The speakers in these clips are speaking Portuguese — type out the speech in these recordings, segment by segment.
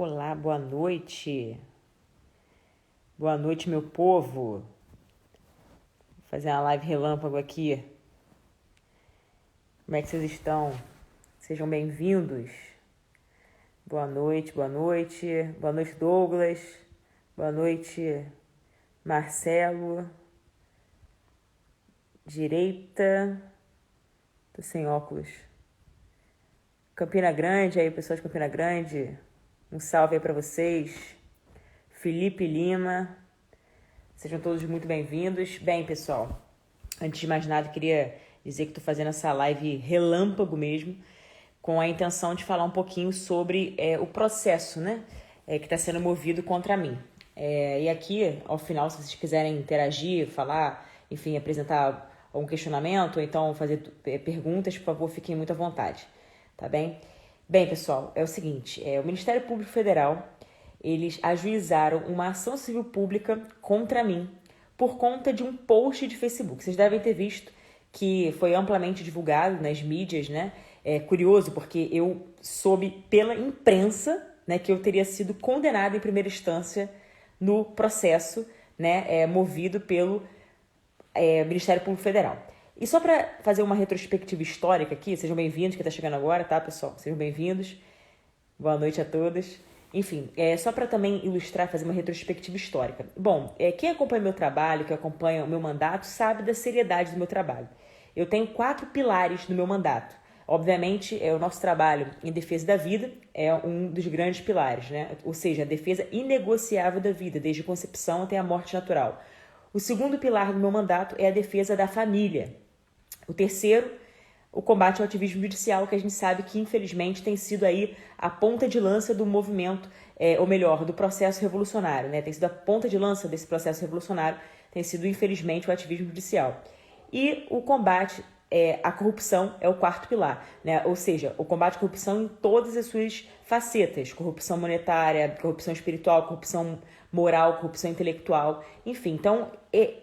Olá, boa noite. Boa noite, meu povo. Vou fazer uma live relâmpago aqui. Como é que vocês estão? Sejam bem-vindos. Boa noite, boa noite. Boa noite, Douglas. Boa noite, Marcelo. Direita. Tô sem óculos. Campina Grande, aí, pessoal de Campina Grande. Um salve aí pra vocês. Felipe Lima. Sejam todos muito bem-vindos. Bem, pessoal, antes de mais nada, eu queria dizer que estou fazendo essa live relâmpago mesmo, com a intenção de falar um pouquinho sobre o processo, né, que está sendo movido contra mim. E aqui, ao final, se vocês quiserem interagir, falar, enfim, apresentar algum questionamento, ou então fazer perguntas, por favor, fiquem muito à vontade, tá bem? Bem, pessoal, é o seguinte, o Ministério Público Federal, eles ajuizaram uma ação civil pública contra mim por conta de um post de Facebook. Vocês devem ter visto que foi amplamente divulgado nas mídias, né? É curioso porque eu soube pela imprensa, né, que eu teria sido condenada em primeira instância no processo, né, movido pelo Ministério Público Federal. E só para fazer uma retrospectiva histórica aqui, sejam bem-vindos, que está chegando agora, tá, pessoal? Sejam bem-vindos. Boa noite a todos. Enfim, só para também ilustrar, fazer uma retrospectiva histórica. Bom, quem acompanha meu trabalho, que acompanha o meu mandato, sabe da seriedade do meu trabalho. Eu tenho 4 pilares no meu mandato. Obviamente, o nosso trabalho em defesa da vida é um dos grandes pilares, né? Ou seja, a defesa inegociável da vida, desde a concepção até a morte natural. O segundo pilar do meu mandato é a defesa da família. O terceiro, o combate ao ativismo judicial, que a gente sabe que, infelizmente, tem sido aí a ponta de lança do movimento, ou melhor, do processo revolucionário, né? Tem sido a ponta de lança desse processo revolucionário, tem sido, infelizmente, o ativismo judicial. E o combate à corrupção é o quarto pilar, né? Ou seja, o combate à corrupção em todas as suas facetas, corrupção monetária, corrupção espiritual, corrupção moral, corrupção intelectual, enfim. Então,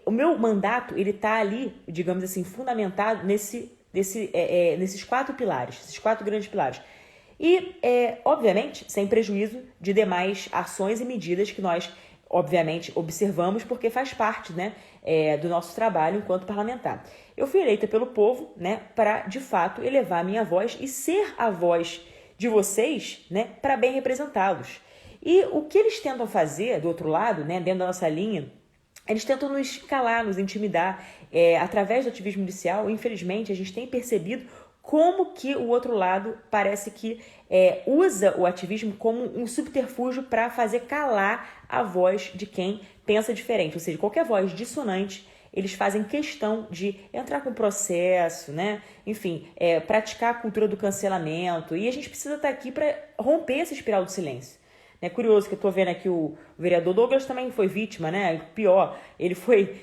o meu mandato, ele está ali, digamos assim, fundamentado nesses 4 pilares, esses 4 grandes pilares. E, obviamente, sem prejuízo de demais ações e medidas que nós, obviamente, observamos, porque faz parte, né, do nosso trabalho enquanto parlamentar. Eu fui eleita pelo povo, né, para, de fato, elevar a minha voz e ser a voz de vocês, né, para bem representá-los. E o que eles tentam fazer, do outro lado, né, dentro da nossa linha, eles tentam nos calar, nos intimidar. Através do ativismo judicial, infelizmente, a gente tem percebido como que o outro lado parece que usa o ativismo como um subterfúgio para fazer calar a voz de quem pensa diferente. Ou seja, qualquer voz dissonante, eles fazem questão de entrar com processo, né? Enfim, praticar a cultura do cancelamento. E a gente precisa estar aqui para romper essa espiral do silêncio. É curioso que eu estou vendo aqui o vereador Douglas também foi vítima, né? Pior, ele foi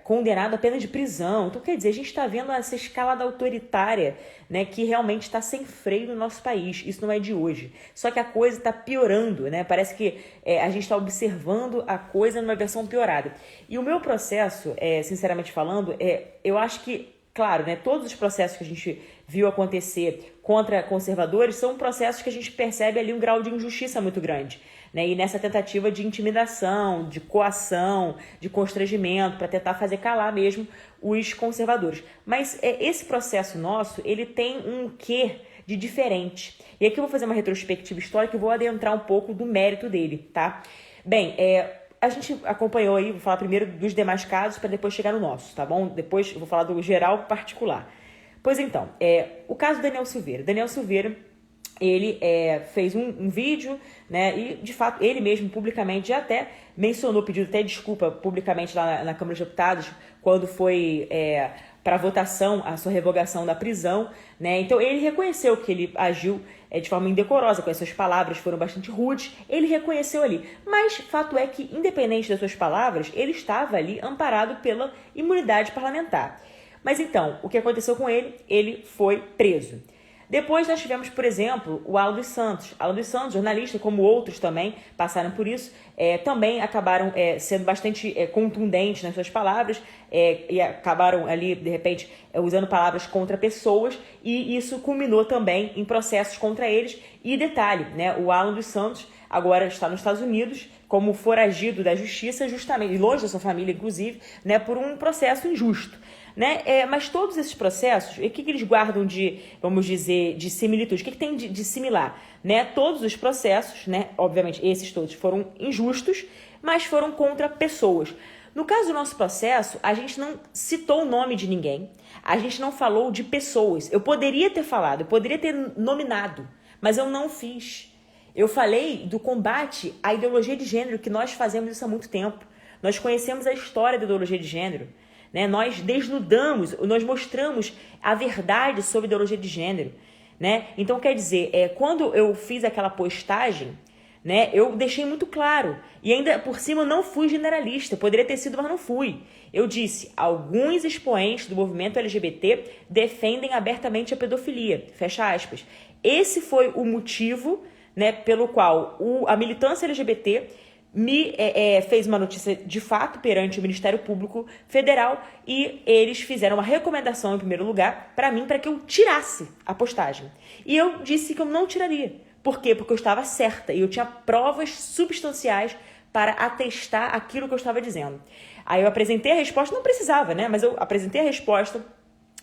condenado a pena de prisão. Então, quer dizer, a gente está vendo essa escalada autoritária, né, que realmente está sem freio no nosso país. Isso não é de hoje. Só que a coisa está piorando, né? Parece que a gente está observando a coisa numa versão piorada. E o meu processo, sinceramente falando, eu acho que, claro, né, todos os processos que a gente viu acontecer contra conservadores são processos que a gente percebe ali um grau de injustiça muito grande, né? E nessa tentativa de intimidação, de coação, de constrangimento, para tentar fazer calar mesmo os conservadores. Mas esse processo nosso, ele tem um quê de diferente. E aqui eu vou fazer uma retrospectiva histórica e vou adentrar um pouco do mérito dele, tá? Bem, a gente acompanhou aí, vou falar primeiro dos demais casos para depois chegar no nosso, tá bom? Depois eu vou falar do geral particular. Pois então, o caso do Daniel Silveira. Daniel Silveira, ele fez um vídeo, né? E, de fato, ele mesmo publicamente já até mencionou, pediu até desculpa publicamente lá na Câmara de Deputados, quando foi para votação a sua revogação da prisão, né? Então, ele reconheceu que ele agiu de forma indecorosa, com as suas palavras foram bastante rudes, ele reconheceu ali. Mas, fato é que, independente das suas palavras, ele estava ali amparado pela imunidade parlamentar. Mas então, o que aconteceu com ele? Ele foi preso. Depois nós tivemos, por exemplo, o Alan dos Santos. Alan dos Santos, jornalista, como outros também passaram por isso, também acabaram sendo bastante contundentes nas suas palavras e acabaram ali, de repente, usando palavras contra pessoas, e isso culminou também em processos contra eles. E detalhe, né, o Alan dos Santos agora está nos Estados Unidos como foragido da justiça, justamente, longe da sua família, inclusive, né, por um processo injusto. Né? Mas todos esses processos, o que eles guardam de, vamos dizer, de similitude? O que tem de similar? Né? Todos os processos, né? Obviamente esses todos foram injustos, mas foram contra pessoas. No caso do nosso processo, a gente não citou o nome de ninguém, a gente não falou de pessoas. Eu poderia ter falado, eu poderia ter nominado, mas eu não fiz. Eu falei do combate à ideologia de gênero, que nós fazemos isso há muito tempo. Nós conhecemos a história da ideologia de gênero. Né? Nós desnudamos, nós mostramos a verdade sobre ideologia de gênero. Né? Então, quer dizer, quando eu fiz aquela postagem, né, eu deixei muito claro. E ainda por cima eu não fui generalista. Poderia ter sido, mas não fui. Eu disse, alguns expoentes do movimento LGBT defendem abertamente a pedofilia. Fecha aspas. Esse foi o motivo, né, pelo qual a militância LGBT me fez uma notícia de fato perante o Ministério Público Federal, e eles fizeram uma recomendação em primeiro lugar para mim, para que eu tirasse a postagem. E eu disse que eu não tiraria. Por quê? Porque eu estava certa e eu tinha provas substanciais para atestar aquilo que eu estava dizendo. Aí eu apresentei a resposta, não precisava, né? Mas eu apresentei a resposta,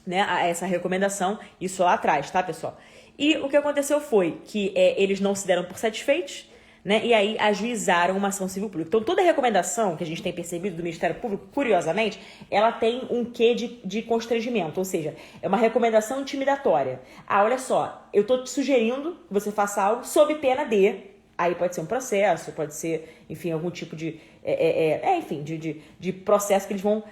né, a essa recomendação, isso lá atrás, tá, pessoal? E o que aconteceu foi que eles não se deram por satisfeitos, né? E aí ajuizaram uma ação civil pública. Então toda recomendação que a gente tem percebido do Ministério Público, curiosamente, ela tem um quê de constrangimento, ou seja, é uma recomendação intimidatória. Ah, olha só, eu tô te sugerindo que você faça algo sob pena de... Aí pode ser um processo, pode ser, enfim, algum tipo de... enfim, de processo que eles vão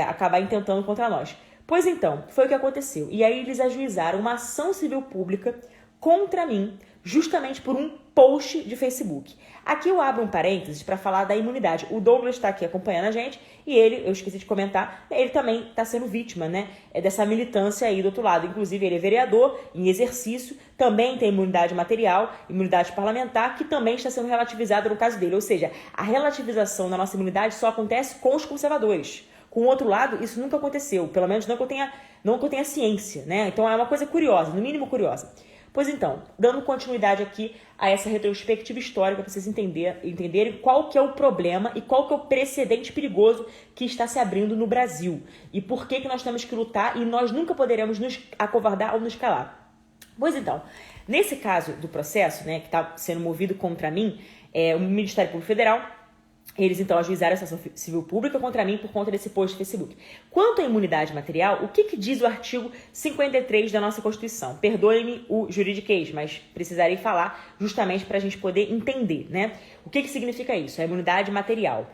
acabar intentando contra nós. Pois então, foi o que aconteceu. E aí eles ajuizaram uma ação civil pública contra mim, justamente por um post de Facebook. Aqui eu abro um parênteses para falar da imunidade. O Douglas está aqui acompanhando a gente e ele, eu esqueci de comentar, ele também está sendo vítima, né, dessa militância aí do outro lado. Inclusive ele é vereador em exercício, também tem imunidade material, imunidade parlamentar, que também está sendo relativizada no caso dele. Ou seja, a relativização da nossa imunidade só acontece com os conservadores. Com o outro lado, isso nunca aconteceu, pelo menos não que eu tenha ciência, né? Então é uma coisa curiosa, no mínimo curiosa. Pois então, dando continuidade aqui a essa retrospectiva histórica, para vocês entenderem qual que é o problema e qual que é o precedente perigoso que está se abrindo no Brasil. E por que nós temos que lutar e nós nunca poderemos nos acovardar ou nos calar. Pois então, nesse caso do processo, né, que está sendo movido contra mim, o Ministério Público Federal, eles então ajuizaram essa ação civil pública contra mim por conta desse post do Facebook. Quanto à imunidade material, o que diz o artigo 53 da nossa Constituição? Perdoe-me o juridiquês, mas precisarei falar justamente para a gente poder entender, né? O que significa isso? A imunidade material.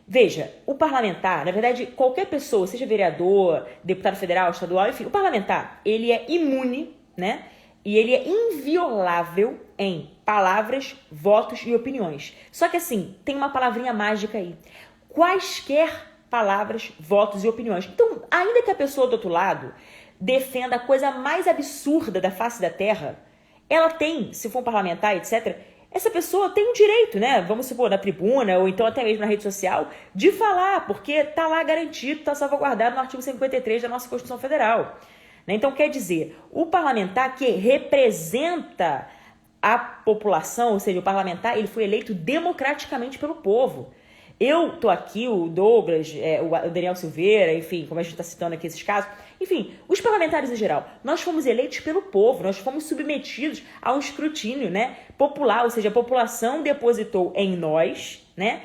Veja, o parlamentar, na verdade, qualquer pessoa, seja vereador, deputado federal, estadual, enfim, o parlamentar, ele é imune, né? E ele é inviolável em palavras, votos e opiniões. Só que assim, tem uma palavrinha mágica aí. Quaisquer palavras, votos e opiniões. Então, ainda que a pessoa do outro lado defenda a coisa mais absurda da face da terra, ela tem, se for um parlamentar, etc., essa pessoa tem o direito, né? Vamos supor, na tribuna ou então até mesmo na rede social, de falar, porque tá lá garantido, tá salvaguardado no artigo 53 da nossa Constituição Federal. Então, quer dizer, o parlamentar que representa a população, ou seja, o parlamentar, ele foi eleito democraticamente pelo povo. Eu tô aqui, o Douglas, o Daniel Silveira, enfim, como a gente está citando aqui esses casos, enfim, os parlamentares em geral, nós fomos eleitos pelo povo, nós fomos submetidos a um escrutínio, né, popular, ou seja, a população depositou em nós, né,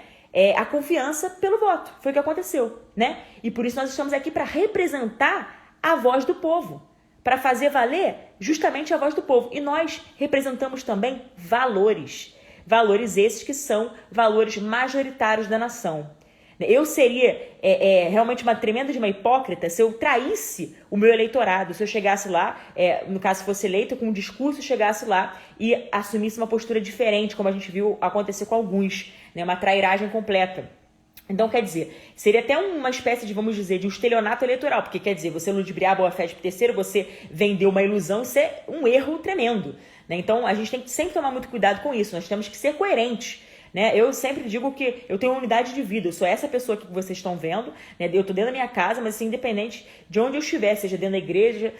a confiança pelo voto. Foi o que aconteceu, né? E por isso nós estamos aqui para representar a voz do povo, para fazer valer justamente a voz do povo. E nós representamos também valores. Valores esses que são valores majoritários da nação. Eu seria realmente uma tremenda de uma hipócrita se eu traísse o meu eleitorado, se eu chegasse lá, no caso se fosse eleito com um discurso, chegasse lá e assumisse uma postura diferente, como a gente viu acontecer com alguns, né, uma trairagem completa. Então, quer dizer, seria até uma espécie de, vamos dizer, de um estelionato eleitoral, porque quer dizer, você ludibriar a boa-fé de terceiro, você vendeu uma ilusão, isso é um erro tremendo, né? Então, a gente tem que sempre tomar muito cuidado com isso, nós temos que ser coerentes, né? Eu sempre digo que eu tenho uma unidade de vida, eu sou essa pessoa que vocês estão vendo, né? Eu tô dentro da minha casa, mas assim, independente de onde eu estiver, seja dentro da igreja,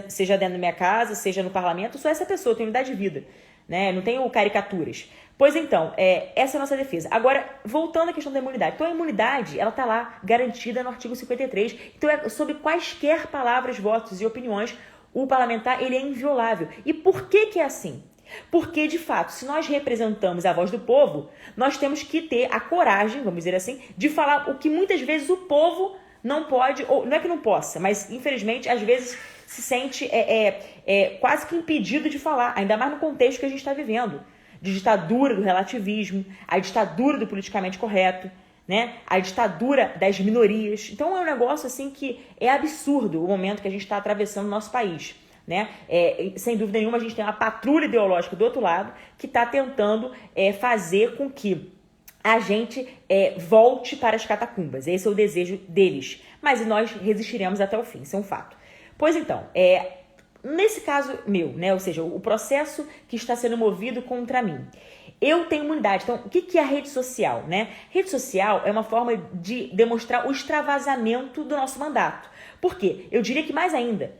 seja dentro da minha casa, seja no parlamento, eu sou essa pessoa, eu tenho unidade de vida, né? Não tenho caricaturas. Pois então, essa é a nossa defesa. Agora, voltando à questão da imunidade. Então, a imunidade, ela está lá garantida no artigo 53. Então, sob quaisquer palavras, votos e opiniões, o parlamentar, ele é inviolável. E por que é assim? Porque, de fato, se nós representamos a voz do povo, nós temos que ter a coragem, vamos dizer assim, de falar o que muitas vezes o povo não pode, ou não é que não possa, mas, infelizmente, às vezes se sente quase que impedido de falar, ainda mais no contexto que a gente está vivendo. De ditadura do relativismo, a ditadura do politicamente correto, né? A ditadura das minorias. Então é um negócio assim que é absurdo o momento que a gente está atravessando no nosso país, né? Sem dúvida nenhuma, a gente tem uma patrulha ideológica do outro lado que está tentando fazer com que a gente volte para as catacumbas. Esse é o desejo deles. Mas nós resistiremos até o fim, isso é um fato. Pois então, nesse caso meu, né, ou seja, o processo que está sendo movido contra mim, eu tenho imunidade. Então, o que é a rede social, né? Rede social é uma forma de demonstrar o extravasamento do nosso mandato. Por quê? Eu diria que mais ainda,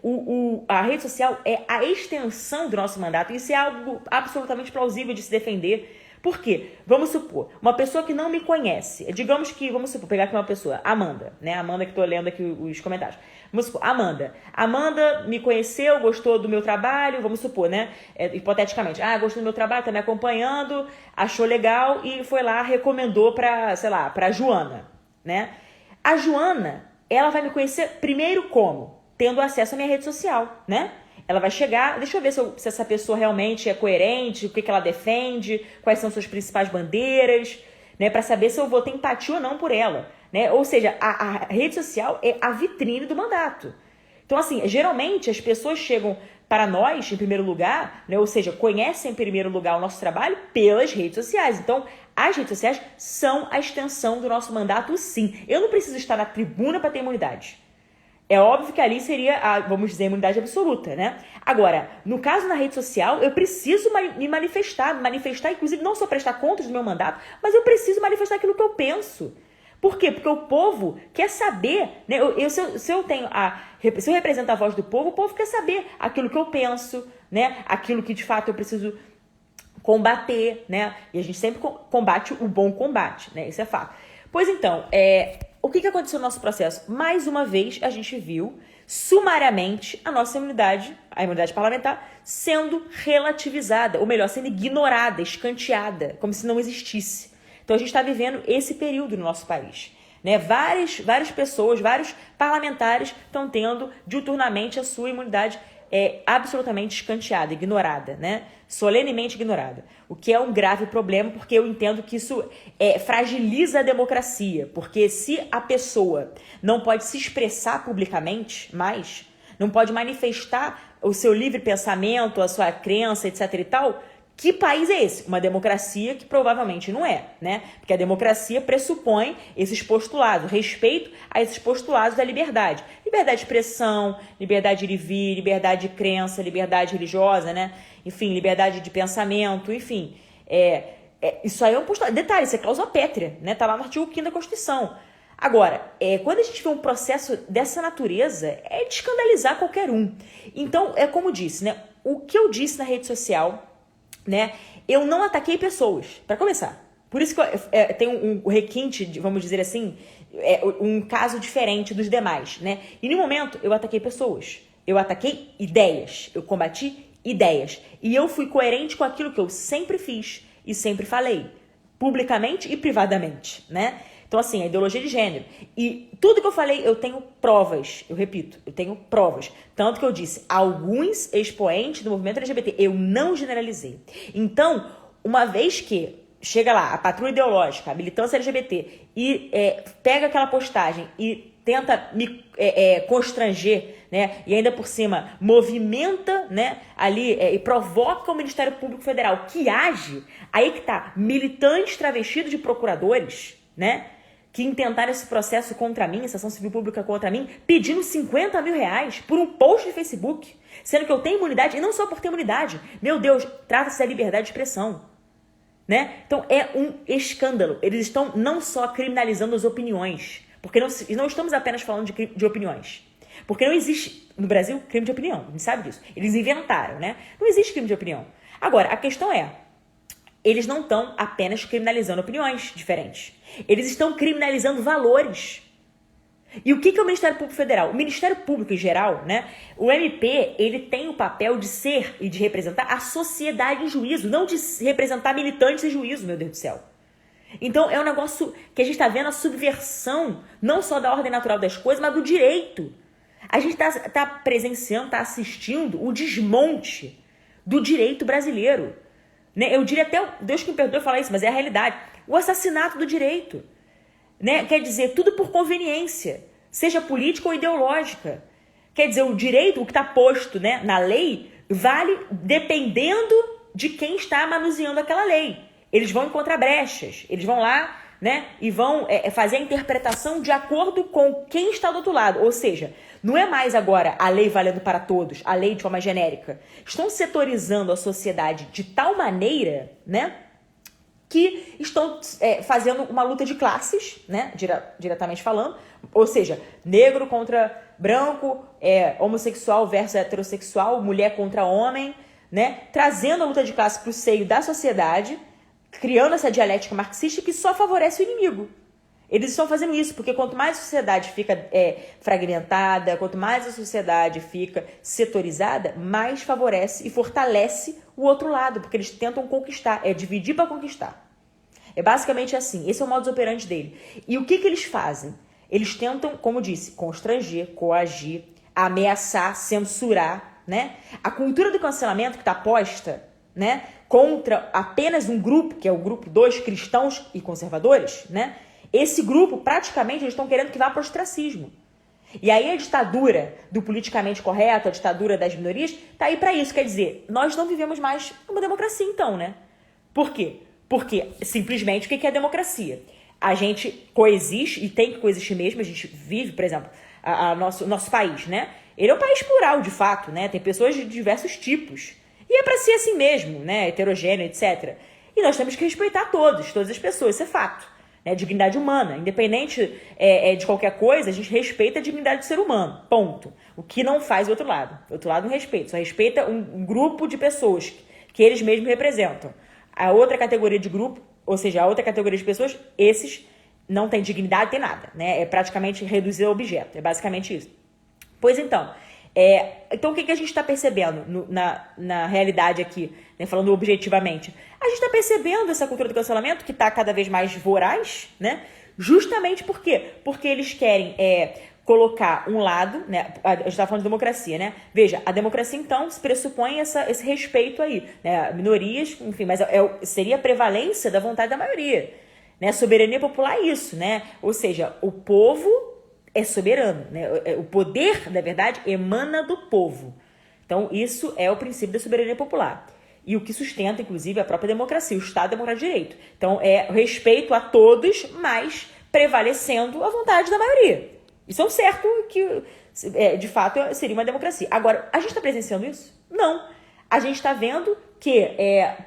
a rede social é a extensão do nosso mandato. Isso é algo absolutamente plausível de se defender. Por quê? Vamos supor, uma pessoa que não me conhece, digamos que, vamos supor, pegar aqui uma pessoa, Amanda, né? Amanda que estou lendo aqui os comentários. Vamos supor, Amanda me conheceu, gostou do meu trabalho, vamos supor, né? Hipoteticamente, gostou do meu trabalho, tá me acompanhando, achou legal e foi lá, recomendou pra, sei lá, pra Joana, né? A Joana, ela vai me conhecer primeiro como? Tendo acesso à minha rede social, né? Ela vai chegar, deixa eu ver se essa pessoa realmente é coerente, o que ela defende, quais são suas principais bandeiras, né, para saber se eu vou ter empatia ou não por ela, né? Ou seja, a rede social é a vitrine do mandato. Então, assim, geralmente as pessoas chegam para nós, em primeiro lugar, né, ou seja, conhecem em primeiro lugar o nosso trabalho pelas redes sociais. Então, as redes sociais são a extensão do nosso mandato, sim. Eu não preciso estar na tribuna para ter imunidade. É óbvio que ali seria, vamos dizer, a imunidade absoluta, né? Agora, no caso na rede social, eu preciso me manifestar, inclusive não só prestar contas do meu mandato, mas eu preciso manifestar aquilo que eu penso. Por quê? Porque o povo quer saber, né? Se eu represento a voz do povo, o povo quer saber aquilo que eu penso, né? Aquilo que de fato eu preciso combater, né? E a gente sempre combate o bom combate, né? Isso é fato. Pois então, o que aconteceu no nosso processo? Mais uma vez, a gente viu, sumariamente, a nossa imunidade, a imunidade parlamentar, sendo relativizada, ou melhor, sendo ignorada, escanteada, como se não existisse. Então, a gente está vivendo esse período no nosso país, né? Várias pessoas, vários parlamentares estão tendo, diuturnamente, a sua imunidade absolutamente escanteada, ignorada, né? Solenemente ignorada. O que é um grave problema, porque eu entendo que isso fragiliza a democracia. Porque se a pessoa não pode se expressar publicamente mais, não pode manifestar o seu livre pensamento, a sua crença, etc e tal, que país é esse? Uma democracia que provavelmente não é, né? Porque a democracia pressupõe esses postulados, respeito a esses postulados da liberdade. Liberdade de expressão, liberdade de ir e vir, liberdade de crença, liberdade religiosa, né? Enfim, liberdade de pensamento, enfim. Isso aí é um postulado. Detalhe, isso é cláusula pétrea, né? Tá lá no artigo 5º da Constituição. Agora, quando a gente vê um processo dessa natureza, é de escandalizar qualquer um. Então, é como disse, né? O que eu disse na rede social, né? Eu não ataquei pessoas, para começar. Por isso que eu tenho um requinte, vamos dizer assim, um caso diferente dos demais, né? E no momento eu ataquei pessoas, eu ataquei ideias, eu combati ideias. E eu fui coerente com aquilo que eu sempre fiz e sempre falei, publicamente e privadamente, né? Então, assim, a ideologia de gênero. E tudo que eu falei, eu tenho provas. Eu repito, eu tenho provas. Tanto que eu disse, alguns expoentes do movimento LGBT, eu não generalizei. Então, uma vez que chega lá a patrulha ideológica, a militância LGBT, e pega aquela postagem e tenta me constranger, né? E ainda por cima movimenta, né? Ali e provoca o Ministério Público Federal que age, aí que tá, militantes travestidos de procuradores, né? que intentaram esse processo contra mim, essa ação civil pública contra mim, pedindo 50 mil reais por um post de Facebook, sendo que eu tenho imunidade, e não só por ter imunidade. Meu Deus, trata-se da liberdade de expressão. Né? Então é um escândalo. Eles estão não só criminalizando as opiniões, porque não estamos apenas falando de opiniões. Porque não existe, no Brasil, crime de opinião. A gente sabe disso. Eles inventaram, né? Não existe crime de opinião. Agora, a questão é, eles não estão apenas criminalizando opiniões diferentes. Eles estão criminalizando valores. E o que é o Ministério Público Federal? O Ministério Público em geral, né? O MP, ele tem o papel de ser e de representar a sociedade em juízo, não de representar militantes em juízo, meu Deus do céu. Então, é um negócio que a gente está vendo a subversão, não só da ordem natural das coisas, mas do direito. A gente tá presenciando, está assistindo o desmonte do direito brasileiro. Né? Eu diria até, Deus que me perdoe falar isso, mas é a realidade. O assassinato do direito. Né? Quer dizer, tudo por conveniência, seja política ou ideológica. Quer dizer, o direito, o que está posto, né, na lei, vale dependendo de quem está manuseando aquela lei. Eles vão encontrar brechas, eles vão lá, né, e vão fazer a interpretação de acordo com quem está do outro lado. Ou seja, não é mais agora a lei valendo para todos, a lei de forma genérica. Estão setorizando a sociedade de tal maneira, né, que estão fazendo uma luta de classes, né, diretamente falando, ou seja, negro contra branco, homossexual versus heterossexual, mulher contra homem, né, trazendo a luta de classe para o seio da sociedade, criando essa dialética marxista que só favorece o inimigo. Eles estão fazendo isso porque quanto mais a sociedade fica fragmentada, quanto mais a sociedade fica setorizada, mais favorece e fortalece o outro lado, porque eles tentam conquistar, dividir para conquistar. É basicamente assim, esse é o modus operandi dele. E o que eles fazem? Eles tentam, como disse, constranger, coagir, ameaçar, censurar, né? A cultura do cancelamento que está posta, né, contra apenas um grupo, que é o grupo dos cristãos e conservadores, né? Esse grupo, praticamente, eles estão querendo que vá para o ostracismo. E aí a ditadura do politicamente correto, a ditadura das minorias, tá aí para isso. Quer dizer, nós não vivemos mais uma democracia, então, né? Por quê? Porque, simplesmente, o que é a democracia? A gente coexiste, e tem que coexistir mesmo, a gente vive, por exemplo, nosso país, né? Ele é um país plural, de fato, né? Tem pessoas de diversos tipos. E é para ser assim mesmo, né? Heterogêneo, etc. E nós temos que respeitar todas as pessoas, isso é fato. Né? Dignidade humana, independente de qualquer coisa, a gente respeita a dignidade do ser humano, ponto. O que não faz o outro lado. O outro lado não respeita, só respeita um grupo de pessoas que eles mesmos representam. A outra categoria de grupo, ou seja, a outra categoria de pessoas, esses não têm dignidade, tem nada, né? É praticamente reduzir a objeto, é basicamente isso. Pois então, então o que a gente está percebendo na realidade aqui, né, falando objetivamente? A gente está percebendo essa cultura do cancelamento que está cada vez mais voraz, né? Justamente por quê? Porque eles querem colocar um lado, né? A gente está falando de democracia, né? Veja, a democracia, então, pressupõe esse respeito aí, né? Minorias, enfim, mas seria a prevalência da vontade da maioria, né? Soberania popular é isso, né? Ou seja, o povo é soberano, né? O poder, na verdade, emana do povo. Então, isso é o princípio da soberania popular. E o que sustenta, inclusive, a própria democracia, o Estado Democrático de Direito. Então, é respeito a todos, mas prevalecendo a vontade da maioria. Isso é um certo que, de fato, seria uma democracia. Agora, a gente está presenciando isso? Não. A gente está vendo que,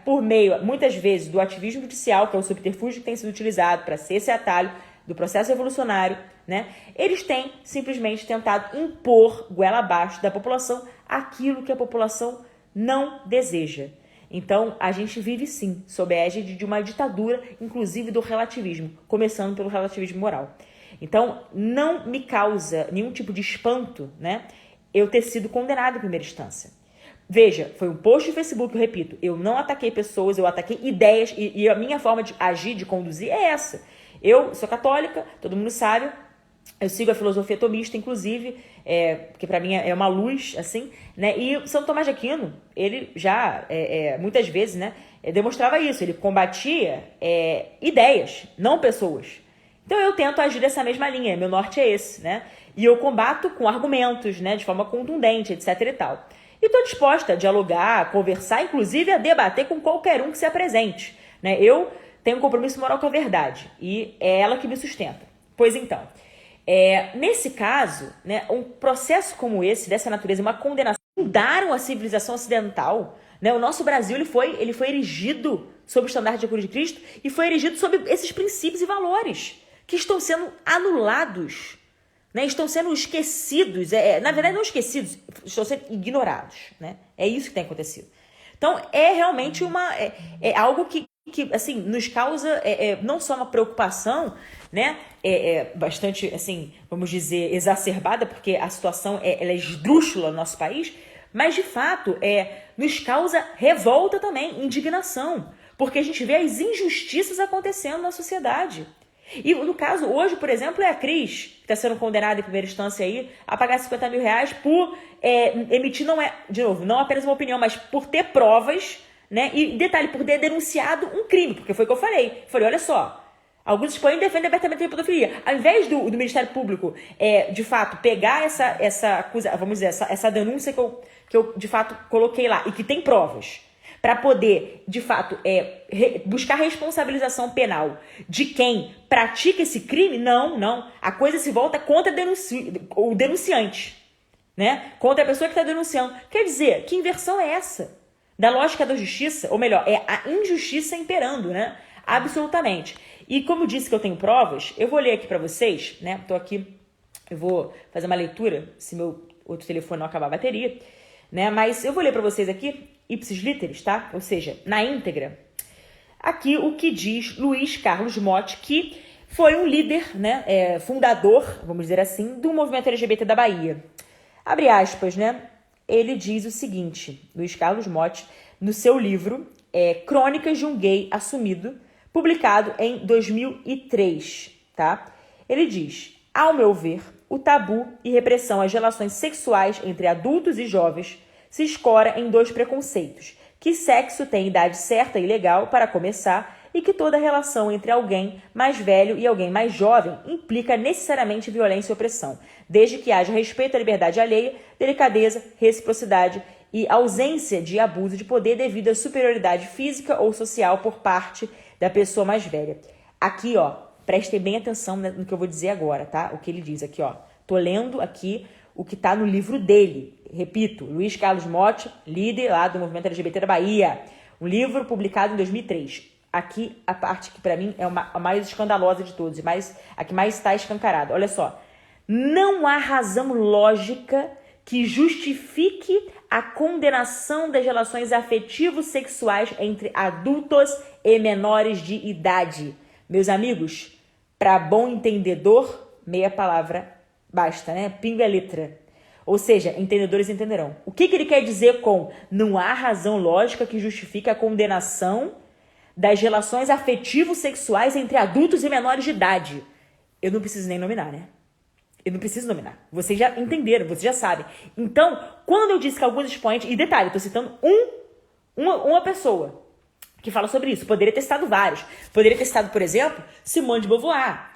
por meio, muitas vezes, do ativismo judicial, que é o subterfúgio que tem sido utilizado para ser esse atalho do processo revolucionário, né? Eles têm simplesmente tentado impor goela abaixo da população aquilo que a população não deseja. Então, a gente vive sim sob a égide de uma ditadura, inclusive do relativismo, começando pelo relativismo moral. Então, não me causa nenhum tipo de espanto, né, eu ter sido condenado em primeira instância. Veja, foi um post de Facebook, eu repito, eu não ataquei pessoas, eu ataquei ideias e a minha forma de agir, de conduzir é essa. Eu sou católica, todo mundo sabe, eu sigo a filosofia tomista, inclusive, que para mim é uma luz, assim, né? E Santo Tomás de Aquino, ele já, muitas vezes, né, demonstrava isso, ele combatia ideias, não pessoas. Então eu tento agir dessa mesma linha, meu norte é esse, né? E eu combato com argumentos, né, de forma contundente, etc e tal. E estou disposta a dialogar, a conversar, inclusive a debater com qualquer um que se apresente, né? Eu tenho um compromisso moral com a verdade e é ela que me sustenta. Pois então, nesse caso, né, um processo como esse, dessa natureza, uma condenação, fundaram a civilização ocidental, né? O nosso Brasil ele foi erigido sob o estandarte de cruz de Cristo e foi erigido sob esses princípios e valores que estão sendo anulados, né? Estão sendo esquecidos, na verdade não esquecidos, estão sendo ignorados, né? É isso que tem acontecido. Então é realmente algo que assim, nos causa não só uma preocupação, né, bastante, assim, vamos dizer, exacerbada, porque a situação ela é esdrúxula no nosso país, mas de fato nos causa revolta também, indignação, porque a gente vê as injustiças acontecendo na sociedade. E no caso, hoje, por exemplo, é a Cris, que está sendo condenada em primeira instância aí a pagar 50 mil reais por emitir, de novo, não apenas uma opinião, mas por ter provas, né? E detalhe, por ter denunciado um crime, porque foi o que eu falei. Falei, olha só, alguns expoentes defendem abertamente a pedofilia. Ao invés do Ministério Público, de fato, pegar essa vamos dizer, essa denúncia que eu de fato coloquei lá e que tem provas, para poder, de fato, buscar responsabilização penal de quem pratica esse crime, não. A coisa se volta contra o denunciante, né? Contra a pessoa que está denunciando. Quer dizer, que inversão é essa? Da lógica da justiça, ou melhor, é a injustiça imperando, né? Absolutamente. E como eu disse que eu tenho provas, eu vou ler aqui para vocês, né? Tô aqui, eu vou fazer uma leitura, se meu outro telefone não acabar a bateria, né? Mas eu vou ler para vocês aqui, ipsis literis, tá? Ou seja, na íntegra, aqui o que diz Luiz Carlos Motti, que foi um líder, né? Fundador, vamos dizer assim, do movimento LGBT da Bahia. Abre aspas, né? Ele diz o seguinte, Luiz Carlos Motti, no seu livro Crônicas de um Gay Assumido, publicado em 2003, tá? Ele diz, ao meu ver, o tabu e repressão às relações sexuais entre adultos e jovens se escora em dois preconceitos, que sexo tem idade certa e legal para começar e que toda relação entre alguém mais velho e alguém mais jovem implica necessariamente violência e opressão, desde que haja respeito à liberdade alheia, delicadeza, reciprocidade e ausência de abuso de poder devido à superioridade física ou social por parte da pessoa mais velha. Aqui, ó, prestem bem atenção no que eu vou dizer agora, tá? O que ele diz aqui, ó. Tô lendo aqui o que tá no livro dele. Repito, Luiz Carlos Motti, líder lá do movimento LGBT da Bahia. Um livro publicado em 2003. Aqui, a parte que para mim é a mais escandalosa de todos, a que mais está escancarada. Olha só. Não há razão lógica que justifique a condenação das relações afetivos sexuais entre adultos e menores de idade. Meus amigos, para bom entendedor, meia palavra basta, né? Pinga a letra. Ou seja, entendedores entenderão. O que ele quer dizer com não há razão lógica que justifique a condenação das relações afetivos sexuais entre adultos e menores de idade? Eu não preciso nem nominar, né? Eu não preciso nominar. Vocês já entenderam, vocês já sabem. Então, quando eu disse que alguns expoentes... E detalhe, eu tô citando uma pessoa que fala sobre isso. Poderia ter citado vários. Poderia ter citado, por exemplo, Simone de Beauvoir,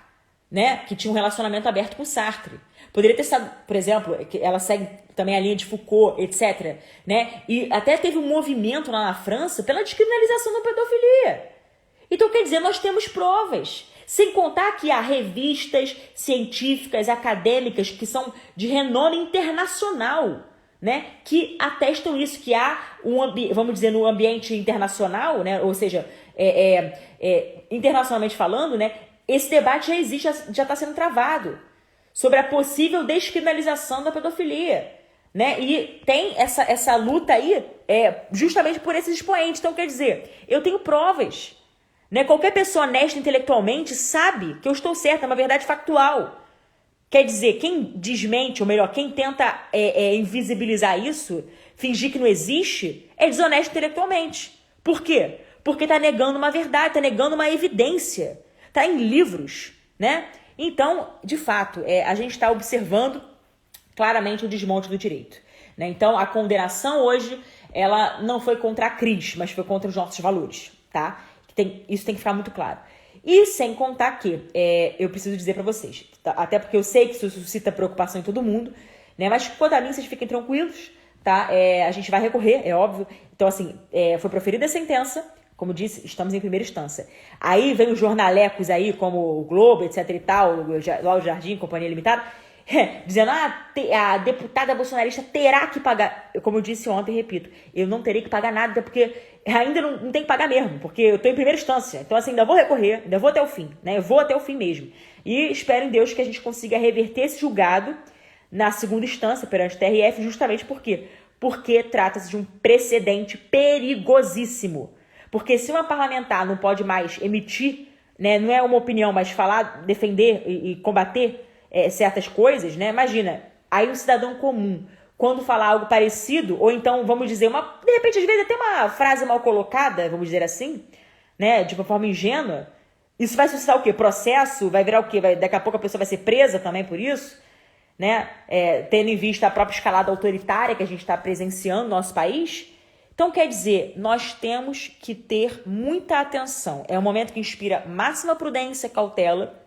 né? Que tinha um relacionamento aberto com Sartre. Poderia ter citado, por exemplo, que ela segue também a linha de Foucault, etc. Né? E até teve um movimento lá na França pela descriminalização da pedofilia. Então, quer dizer, nós temos provas. Sem contar que há revistas científicas, acadêmicas, que são de renome internacional, né? Que atestam isso, que há vamos dizer, no ambiente internacional, né? Ou seja, internacionalmente falando, né? Esse debate já existe, já está sendo travado sobre a possível descriminalização da pedofilia, né? E tem essa luta aí justamente por esses expoentes. Então, quer dizer, eu tenho provas, né? Qualquer pessoa honesta intelectualmente sabe que eu estou certa, é uma verdade factual. Quer dizer, quem desmente, ou melhor, quem tenta invisibilizar isso, fingir que não existe, é desonesto intelectualmente. Por quê? Porque está negando uma verdade, está negando uma evidência. Está em livros, né? Então, de fato, a gente está observando claramente o desmonte do direito, né? Então, a condenação hoje, ela não foi contra a Cris, mas foi contra os nossos valores, tá? Isso tem que ficar muito claro. E sem contar que, eu preciso dizer para vocês, tá? Até porque eu sei que isso suscita preocupação em todo mundo, né? Mas quanto a mim, vocês fiquem tranquilos, tá? A gente vai recorrer, é óbvio. Então, assim, foi proferida a sentença, Como disse, estamos em primeira instância. Aí vem os jornalecos aí, como o Globo, etc e tal, lá o Jardim, Companhia Limitada, dizendo, a deputada bolsonarista terá que pagar. Como eu disse ontem, repito, eu não terei que pagar nada, porque ainda não tem que pagar mesmo, porque eu estou em primeira instância. Então, assim, ainda vou recorrer, ainda vou até o fim, né? Eu vou até o fim mesmo. E espero em Deus que a gente consiga reverter esse julgado na segunda instância, perante o TRF, justamente por quê? Porque trata-se de um precedente perigosíssimo. Porque se uma parlamentar não pode mais emitir, né, não é uma opinião, mas falar, defender e combater certas coisas, né? Imagina, aí um cidadão comum, quando falar algo parecido, ou então, vamos dizer, de repente, às vezes, até uma frase mal colocada, vamos dizer assim, né, de uma forma ingênua, isso vai suscitar o quê? Processo? Vai virar o quê? Daqui a pouco a pessoa vai ser presa também por isso, né? Tendo em vista a própria escalada autoritária que a gente está presenciando no nosso país. Então, quer dizer, nós temos que ter muita atenção. É um momento que inspira máxima prudência, cautela.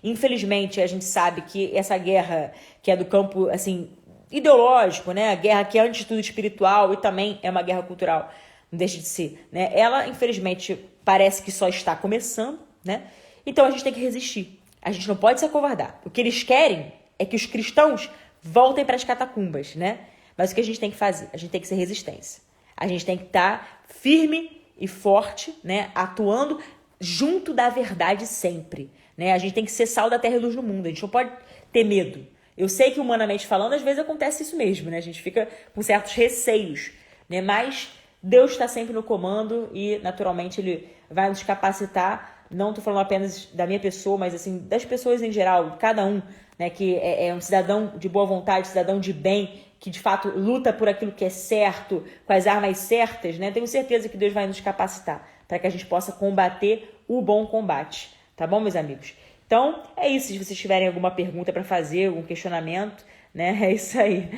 Infelizmente, a gente sabe que essa guerra que é do campo, assim, ideológico, né? A guerra que é antes de tudo espiritual e também é uma guerra cultural, não deixa de ser, né? Ela, infelizmente, parece que só está começando, né? Então, a gente tem que resistir. A gente não pode se acovardar. O que eles querem é que os cristãos voltem para as catacumbas, né? Mas o que a gente tem que fazer? A gente tem que ser resistência. A gente tem que estar firme e forte, né? Atuando junto da verdade sempre, né? A gente tem que ser sal da terra e luz no mundo. A gente não pode ter medo. Eu sei que, humanamente falando, às vezes acontece isso mesmo, né? A gente fica com certos receios, né? Mas Deus está sempre no comando e, naturalmente, Ele vai nos capacitar. Não estou falando apenas da minha pessoa, mas assim das pessoas em geral, cada um, né? Que é um cidadão de boa vontade, cidadão de bem, que de fato luta por aquilo que é certo, com as armas certas, né? Tenho certeza que Deus vai nos capacitar para que a gente possa combater o bom combate. Tá bom, meus amigos? Então, é isso. Se vocês tiverem alguma pergunta para fazer, algum questionamento, né? É isso aí,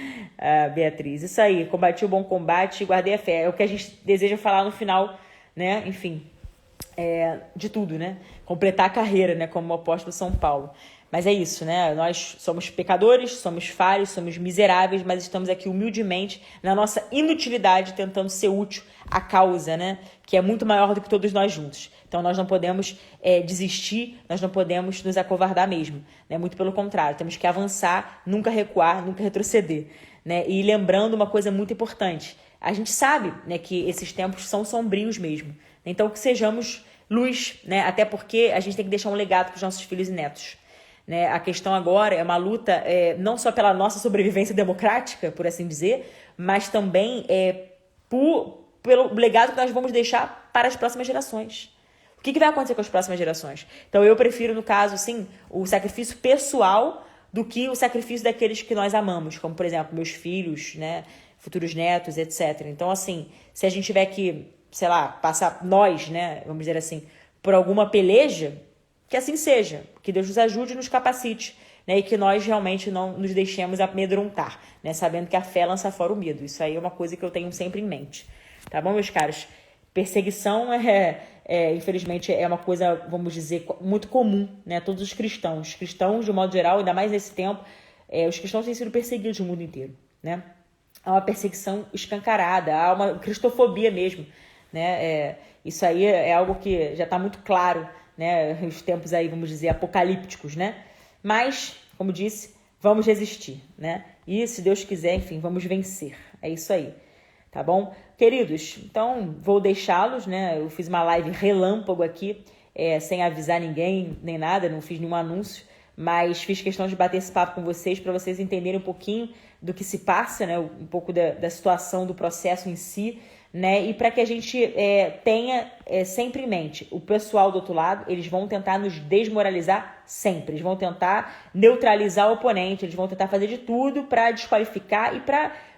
Beatriz. Isso aí. Combati o bom combate e guardei a fé. É o que a gente deseja falar no final, né? Enfim, de tudo, né? Completar a carreira, né? Como o apóstolo São Paulo. Mas é isso, né? Nós somos pecadores, somos falhos, somos miseráveis, mas estamos aqui humildemente na nossa inutilidade, tentando ser útil à causa, né? Que é muito maior do que todos nós juntos. Então nós não podemos desistir, nós não podemos nos acovardar mesmo, né? Muito pelo contrário, temos que avançar, nunca recuar, nunca retroceder, né? E lembrando uma coisa muito importante, a gente sabe, né, que esses tempos são sombrios mesmo, então que sejamos luz, né? Até porque a gente tem que deixar um legado para os nossos filhos e netos. Né? A questão agora é uma luta não só pela nossa sobrevivência democrática, por assim dizer, mas também pelo legado que nós vamos deixar para as próximas gerações. O que vai acontecer com as próximas gerações? Então eu prefiro, no caso, sim, o sacrifício pessoal do que o sacrifício daqueles que nós amamos, como, por exemplo, meus filhos, né? Futuros netos, etc. Então, assim, se a gente tiver que, sei lá, passar nós, né? Vamos dizer assim, por alguma peleja, que assim seja, que Deus nos ajude e nos capacite, né? E que nós realmente não nos deixemos amedrontar, né? Sabendo que a fé lança fora o medo. Isso aí é uma coisa que eu tenho sempre em mente. Tá bom, meus caros? Perseguição infelizmente, é uma coisa, vamos dizer, muito comum, né? Todos os cristãos, de um modo geral, ainda mais nesse tempo, os cristãos têm sido perseguidos no mundo inteiro, né? Há uma perseguição escancarada, há uma cristofobia mesmo, né? Isso aí é algo que já está muito claro, né? Os tempos aí, vamos dizer, apocalípticos, né? Mas, como disse, vamos resistir, né? E, se Deus quiser, enfim, vamos vencer. É isso aí, tá bom? Queridos, então, vou deixá-los, né? Eu fiz uma live relâmpago aqui, sem avisar ninguém, nem nada, não fiz nenhum anúncio, mas fiz questão de bater esse papo com vocês para vocês entenderem um pouquinho do que se passa, né? Um pouco da situação do processo em si, né? E para que a gente tenha sempre em mente, o pessoal do outro lado, eles vão tentar nos desmoralizar sempre, eles vão tentar neutralizar o oponente, eles vão tentar fazer de tudo para desqualificar e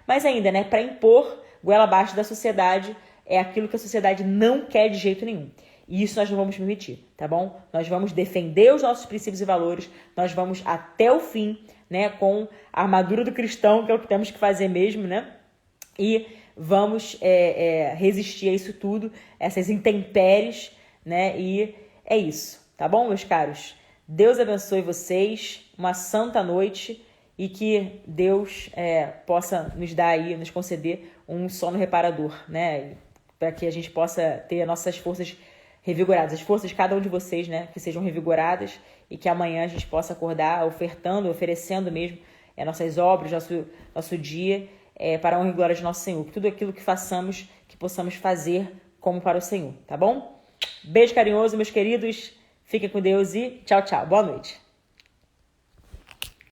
mais ainda, né? Para impor goela abaixo da sociedade, aquilo que a sociedade não quer de jeito nenhum. E isso nós não vamos permitir, tá bom? Nós vamos defender os nossos princípios e valores, nós vamos até o fim, né? Com a armadura do cristão, que é o que temos que fazer mesmo, né? E vamos resistir a isso tudo, essas intempéries, né? E é isso, tá bom, meus caros? Deus abençoe vocês, uma santa noite e que Deus possa nos dar aí, nos conceder um sono reparador, né? para que a gente possa ter nossas forças revigoradas, as forças de cada um de vocês, né, que sejam revigoradas e que amanhã a gente possa acordar ofertando, oferecendo mesmo nossas obras, nosso dia, para a honra e glória de nosso Senhor. Que tudo aquilo que façamos, que possamos fazer como para o Senhor, tá bom? Beijo carinhoso, meus queridos. Fiquem com Deus e tchau, tchau. Boa noite.